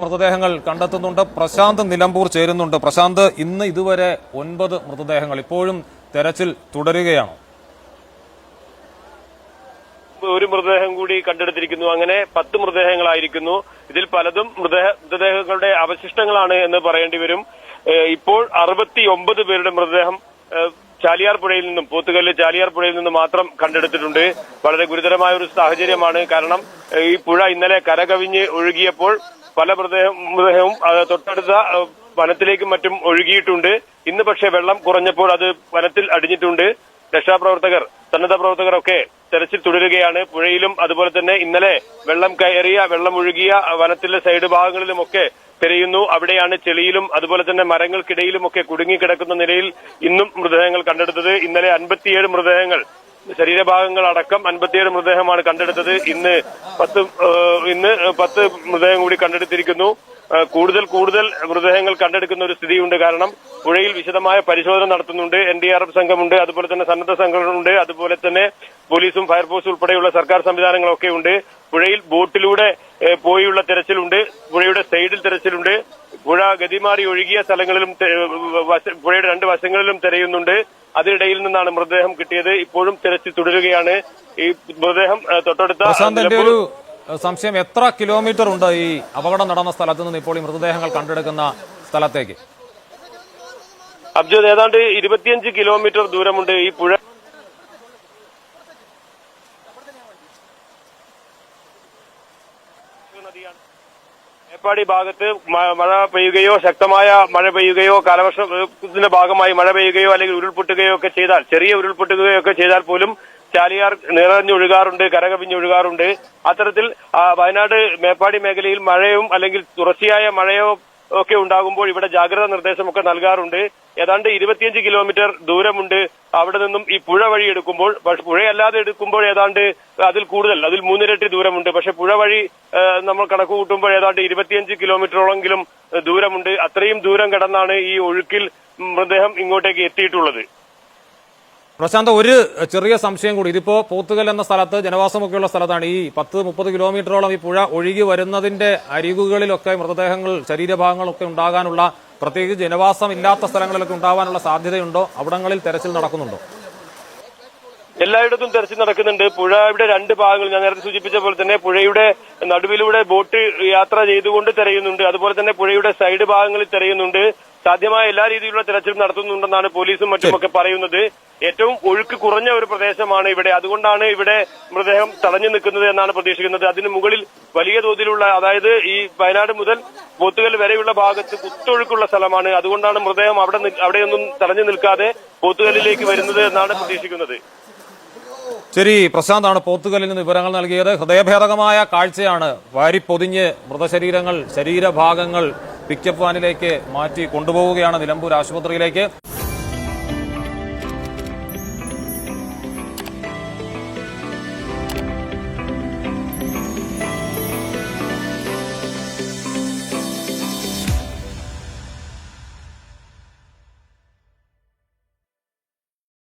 മൃതദേഹങ്ങൾ കണ്ടെത്തുന്നുണ്ട്. പ്രശാന്ത് നിലമ്പൂർ ചേരുന്നുണ്ട്. പ്രശാന്ത്, ഇന്ന് ഇതുവരെ 9 മൃതദേഹങ്ങൾ, ഇപ്പോഴും തെരച്ചിൽ തുടരുകയാണ്. ഒരു മൃതദേഹം കൂടി കണ്ടെടുത്തിരിക്കുന്നു. അങ്ങനെ 10 മൃതദേഹങ്ങളായിരിക്കുന്നു. ഇതിൽ പലതും മൃതദേഹങ്ങളുടെ അവശിഷ്ടങ്ങളാണ് എന്ന് പറയേണ്ടി വരും. ഇപ്പോൾ 69 പേരുടെ മൃതദേഹം ചാലിയാർ പുഴയിൽ നിന്നും, പോത്തുകല്ല് ചാലിയാർ പുഴയിൽ നിന്നും മാത്രം കണ്ടെടുത്തിട്ടുണ്ട്. വളരെ ഗുരുതരമായ ഒരു സാഹചര്യമാണ്. കാരണം ഈ പുഴ ഇന്നലെ കരകവിഞ്ഞ് ഒഴുകിയപ്പോൾ പല മൃതദേഹവും തൊട്ടടുത്ത വനത്തിലേക്കും മറ്റും ഒഴുകിയിട്ടുണ്ട്. ഇന്ന് പക്ഷേ വെള്ളം കുറഞ്ഞപ്പോൾ അത് വനത്തിൽ അടിഞ്ഞിട്ടുണ്ട്. രക്ഷാപ്രവർത്തകർ, സന്നദ്ധ പ്രവർത്തകരൊക്കെ തെരച്ചിൽ തുടരുകയാണ്. പുഴയിലും അതുപോലെ തന്നെ ഇന്നലെ വെള്ളം ഒഴുകിയ വനത്തിലെ സൈഡ് ഭാഗങ്ങളിലുമൊക്കെ തിരയുന്നു. അവിടെയാണ് ചെളിയിലും അതുപോലെ തന്നെ മരങ്ങൾക്കിടയിലുമൊക്കെ കുടുങ്ങിക്കിടക്കുന്ന നിലയിൽ ഇന്നും മൃതദേഹങ്ങൾ കണ്ടെടുത്തത്. ഇന്നലെ 57 മൃതദേഹങ്ങൾ, ശരീരഭാഗങ്ങൾ അടക്കം 57 മൃതദേഹമാണ് കണ്ടെടുത്തത്. ഇന്ന് 10 മൃതദേഹം കൂടി കണ്ടെടുത്തിരിക്കുന്നു. കൂടുതൽ മൃതദേഹങ്ങൾ കണ്ടെടുക്കുന്ന ഒരു സ്ഥിതിയുണ്ട്. കാരണം പുഴയിൽ വിശദമായ പരിശോധന നടത്തുന്നുണ്ട്. NDRF സംഘമുണ്ട്, അതുപോലെ തന്നെ സന്നദ്ധ സംഘങ്ങളുണ്ട്, അതുപോലെ തന്നെ പോലീസും ഫയർഫോഴ്സും ഉൾപ്പെടെയുള്ള സർക്കാർ സംവിധാനങ്ങളൊക്കെ ഉണ്ട്. പുഴയിൽ ബോട്ടിലൂടെ പോയുള്ള തെരച്ചിലുണ്ട്. പുഴയുടെ സൈഡിൽ തെരച്ചിലുണ്ട്. പുഴ ഗതിമാറി ഒഴുകിയ സ്ഥലങ്ങളിലും പുഴയുടെ 2 വശങ്ങളിലും തിരയുന്നുണ്ട്. അതിനിടയിൽ നിന്നാണ് മൃതദേഹം കിട്ടിയത്. ഇപ്പോഴും തെരച്ചിൽ തുടരുകയാണ്. ഈ മൃതദേഹം തൊട്ടടുത്ത സംശയം, എത്ര കിലോമീറ്റർ ഉണ്ട് ഈ അപകടം നടന്ന സ്ഥലത്ത് നിന്ന് ഇപ്പോൾ ഈ മൃതദേഹങ്ങൾ കണ്ടെടുക്കുന്ന സ്ഥലത്തേക്ക്? അബ്ജദ്, ഏതാണ്ട് 25 കിലോമീറ്റർ ദൂരമുണ്ട്. ഈ പുഴ മേപ്പാടി ഭാഗത്ത് മഴ പെയ്യുകയോ, ശക്തമായ മഴ പെയ്യുകയോ, കാലവർഷത്തിന്റെ ഭാഗമായി മഴ പെയ്യുകയോ അല്ലെങ്കിൽ ഉരുൾപൊട്ടുകയോ ഒക്കെ ചെയ്താൽ, ചെറിയ ഉരുൾപൊട്ടുകയോ ഒക്കെ ചെയ്താൽ പോലും ചാലിയാർ നിറഞ്ഞൊഴുകാറുണ്ട്, കരകവിഞ്ഞൊഴുകാറുണ്ട്. അത്തരത്തിൽ വയനാട് മേപ്പാടി മേഖലയിൽ മഴയും അല്ലെങ്കിൽ തുടർച്ചയായ മഴയോ ഒക്കെ ഉണ്ടാകുമ്പോൾ ഇവിടെ ജാഗ്രതാ നിർദ്ദേശമൊക്കെ നൽകാറുണ്ട്. ഏതാണ്ട് 25 കിലോമീറ്റർ ദൂരമുണ്ട് അവിടെ നിന്നും ഈ പുഴ വഴി എടുക്കുമ്പോൾ. പുഴയല്ലാതെ എടുക്കുമ്പോൾ ഏതാണ്ട് അതിൽ 3 ഇരട്ടി ദൂരമുണ്ട്. പക്ഷെ പുഴ വഴി നമ്മൾ കണക്ക് കൂട്ടുമ്പോൾ ഏതാണ്ട് 25 കിലോമീറ്ററോളെങ്കിലും ദൂരമുണ്ട്. അത്രയും ദൂരം കടന്നാണ് ഈ ഒഴുക്കിൽ മൃതദേഹം ഇങ്ങോട്ടേക്ക് എത്തിയിട്ടുള്ളത്. പ്രശാന്ത്, ഒരു ചെറിയ സംശയം കൂടി. ഇതിപ്പോ പോത്തുകൽ എന്ന സ്ഥലത്ത് ജനവാസമൊക്കെയുള്ള സ്ഥലത്താണ്. ഈ 10-30 കിലോമീറ്ററോളം ഈ പുഴ ഒഴുകി വരുന്നതിന്റെ അരികുകളിലൊക്കെ മൃതദേഹങ്ങൾ, ശരീരഭാഗങ്ങളൊക്കെ ഉണ്ടാകാനുള്ള, പ്രത്യേകിച്ച് ജനവാസം ഇല്ലാത്ത സ്ഥലങ്ങളിലൊക്കെ ഉണ്ടാവാനുള്ള സാധ്യതയുണ്ടോ? അവിടങ്ങളിൽ തെരച്ചിൽ നടക്കുന്നുണ്ടോ? എല്ലായിടത്തും തെരച്ചിൽ നടക്കുന്നുണ്ട്. പുഴയുടെ 2 ഭാഗങ്ങൾ ഞാൻ നേരത്തെ സൂചിപ്പിച്ച പോലെ തന്നെ പുഴയുടെ നടുവിലൂടെ ബോട്ട് യാത്ര ചെയ്തുകൊണ്ട് തെരയുന്നുണ്ട്. അതുപോലെ തന്നെ പുഴയുടെ സൈഡ് ഭാഗങ്ങളിൽ തെരയുന്നുണ്ട്. സാധ്യമായ എല്ലാ രീതിയിലുള്ള തെരച്ചിലും നടത്തുന്നുണ്ടെന്നാണ് പോലീസും മറ്റുമൊക്കെ പറയുന്നത്. ഏറ്റവും ഒഴുക്ക് കുറഞ്ഞ ഒരു പ്രദേശമാണ് ഇവിടെ. അതുകൊണ്ടാണ് ഇവിടെ മൃതദേഹം തടഞ്ഞു നിൽക്കുന്നത് എന്നാണ് പ്രതീക്ഷിക്കുന്നത്. അതിന് മുകളിൽ വലിയ തോതിലുള്ള, അതായത് ഈ വയനാട് മുതൽ പോത്തുകൽ വരെയുള്ള ഭാഗത്ത് കുത്തൊഴുക്കുള്ള സ്ഥലമാണ്. അതുകൊണ്ടാണ് മൃതദേഹം അവിടെയൊന്നും തടഞ്ഞു നിൽക്കാതെ പോത്തുകല്ലിലേക്ക് വരുന്നത് എന്നാണ് പ്രതീക്ഷിക്കുന്നത്. ശരി, പ്രശാന്താണ് പോത്തുകല്ലിൽ നിന്ന് വിവരങ്ങൾ നൽകിയത്. ഹൃദയഭേദകമായ കാഴ്ചയാണ്. വാരിപ്പൊതിഞ്ഞ് മൃതശരീരങ്ങൾ, ശരീരഭാഗങ്ങൾ പിക്കപ്പ് വാനിലേക്ക് മാറ്റി കൊണ്ടുപോവുകയാണ് നിലമ്പൂർ ആശുപത്രിയിലേക്ക്.